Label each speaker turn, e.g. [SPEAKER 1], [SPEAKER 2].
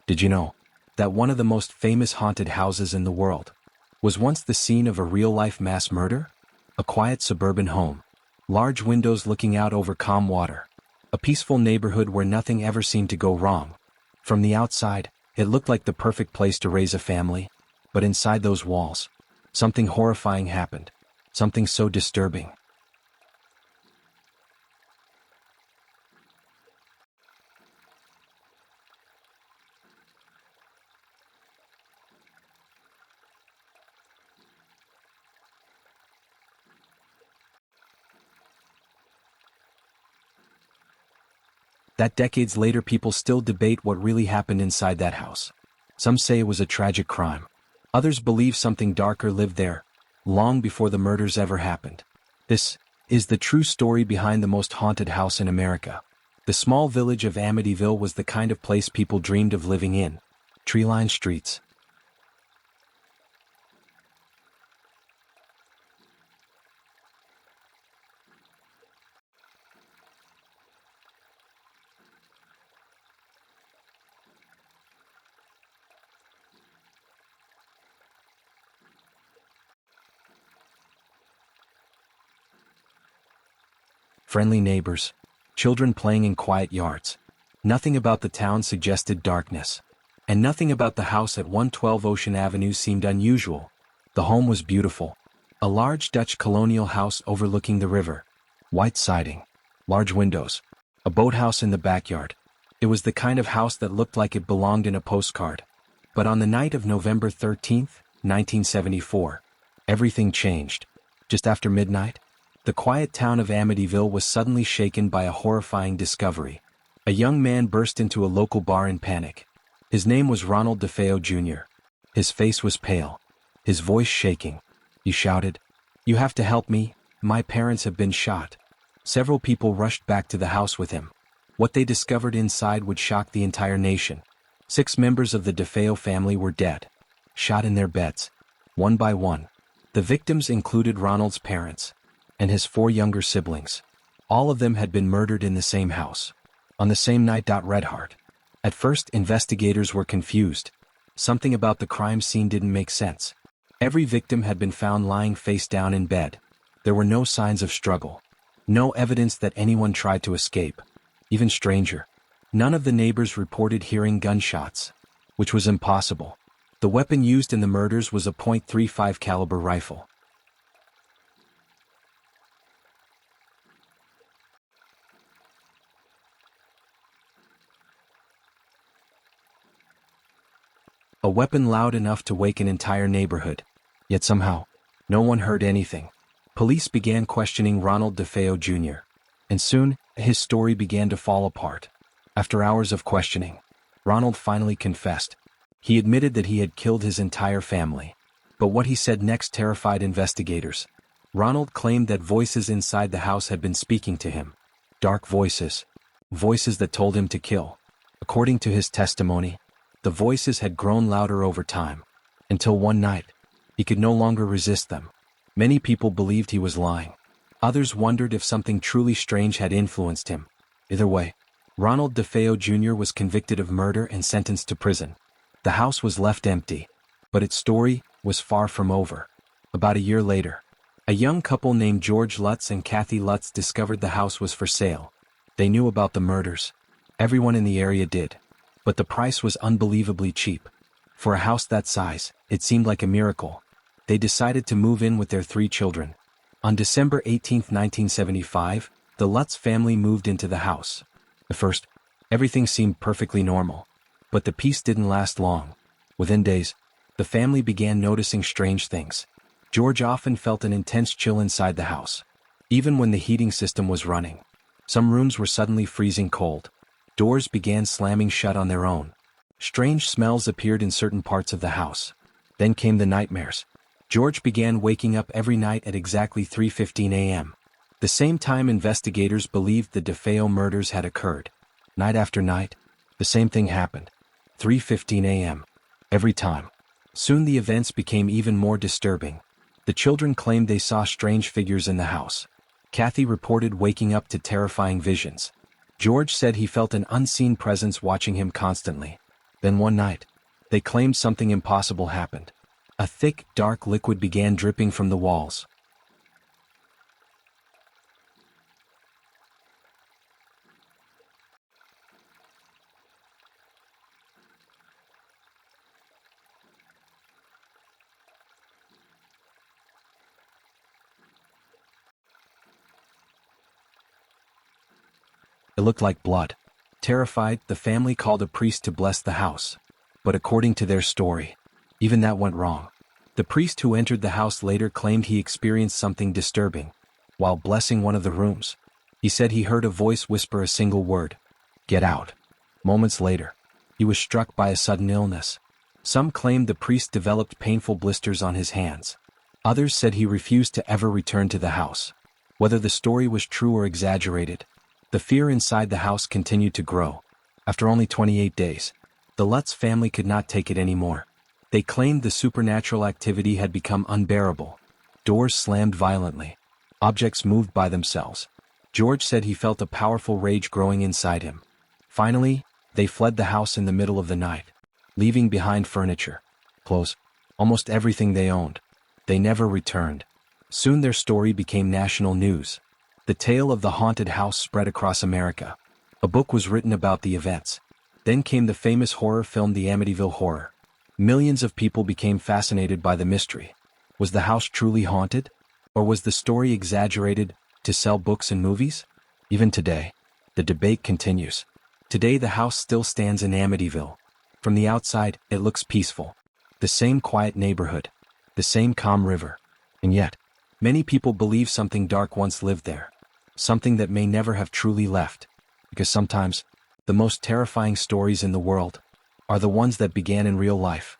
[SPEAKER 1] Did you know that one of the most famous haunted houses in the world was once the scene of a real-life mass murder? A quiet suburban home, large windows looking out over calm water, a peaceful neighborhood where nothing ever seemed to go wrong. From the outside, it looked like the perfect place to raise a family, but inside those walls, something horrifying happened, something so disturbing. That decades later people still debate what really happened inside that house. Some say it was a tragic crime. Others believe something darker lived there, long before the murders ever happened. This is the true story behind the most haunted house in America. The small village of Amityville was the kind of place people dreamed of living in. Tree-lined streets, friendly neighbors, children playing in quiet yards. Nothing about the town suggested darkness. And nothing about the house at 112 Ocean Avenue seemed unusual. The home was beautiful. A large Dutch colonial house overlooking the river. White siding, large windows, a boathouse in the backyard. It was the kind of house that looked like it belonged in a postcard. But on the night of November 13th, 1974, everything changed. Just after midnight, the quiet town of Amityville was suddenly shaken by a horrifying discovery. A young man burst into a local bar in panic. His name was Ronald DeFeo Jr. His face was pale, his voice shaking. He shouted, "You have to help me, my parents have been shot." Several people rushed back to the house with him. What they discovered inside would shock the entire nation. 6 members of the DeFeo family were dead, shot in their beds, one by one. The victims included Ronald's parents and his 4 younger siblings. All of them had been murdered in the same house, on the same night. Red Heart. At first, investigators were confused. Something about the crime scene didn't make sense. Every victim had been found lying face down in bed. There were no signs of struggle. No evidence that anyone tried to escape. Even stranger, none of the neighbors reported hearing gunshots, which was impossible. The weapon used in the murders was a .35 caliber rifle. A weapon loud enough to wake an entire neighborhood. Yet somehow, no one heard anything. Police began questioning Ronald DeFeo Jr. And soon, his story began to fall apart. After hours of questioning, Ronald finally confessed. He admitted that he had killed his entire family. But what he said next terrified investigators. Ronald claimed that voices inside the house had been speaking to him. Dark voices. Voices that told him to kill. According to his testimony, the voices had grown louder over time, until one night, he could no longer resist them. Many people believed he was lying. Others wondered if something truly strange had influenced him. Either way, Ronald DeFeo Jr. was convicted of murder and sentenced to prison. The house was left empty, but its story was far from over. About a year later, a young couple named George Lutz and Kathy Lutz discovered the house was for sale. They knew about the murders. Everyone in the area did. But the price was unbelievably cheap. For a house that size, it seemed like a miracle. They decided to move in with their 3 children. On December 18, 1975, the Lutz family moved into the house. At first, everything seemed perfectly normal. But the peace didn't last long. Within days, the family began noticing strange things. George often felt an intense chill inside the house, even when the heating system was running. Some rooms were suddenly freezing cold. Doors began slamming shut on their own. Strange smells appeared in certain parts of the house. Then came the nightmares. George began waking up every night at exactly 3:15 a.m. The same time investigators believed the DeFeo murders had occurred. Night after night, the same thing happened. 3:15 a.m. Every time. Soon the events became even more disturbing. The children claimed they saw strange figures in the house. Kathy reported waking up to terrifying visions. George said he felt an unseen presence watching him constantly. Then one night, they claimed something impossible happened. A thick, dark liquid began dripping from the walls. It looked like blood. Terrified, the family called a priest to bless the house. But according to their story, even that went wrong. The priest who entered the house later claimed he experienced something disturbing. While blessing one of the rooms, he said he heard a voice whisper a single word: "Get out." Moments later, he was struck by a sudden illness. Some claimed the priest developed painful blisters on his hands. Others said he refused to ever return to the house. Whether the story was true or exaggerated, the fear inside the house continued to grow. After only 28 days, the Lutz family could not take it anymore. They claimed the supernatural activity had become unbearable. Doors slammed violently. Objects moved by themselves. George said he felt a powerful rage growing inside him. Finally, they fled the house in the middle of the night, leaving behind furniture, clothes, almost everything they owned. They never returned. Soon their story became national news. The tale of the haunted house spread across America. A book was written about the events. Then came the famous horror film The Amityville Horror. Millions of people became fascinated by the mystery. Was the house truly haunted? Or was the story exaggerated to sell books and movies? Even today, the debate continues. Today the house still stands in Amityville. From the outside, it looks peaceful. The same quiet neighborhood. The same calm river. And yet, many people believe something dark once lived there. Something that may never have truly left. Because sometimes, the most terrifying stories in the world are the ones that began in real life.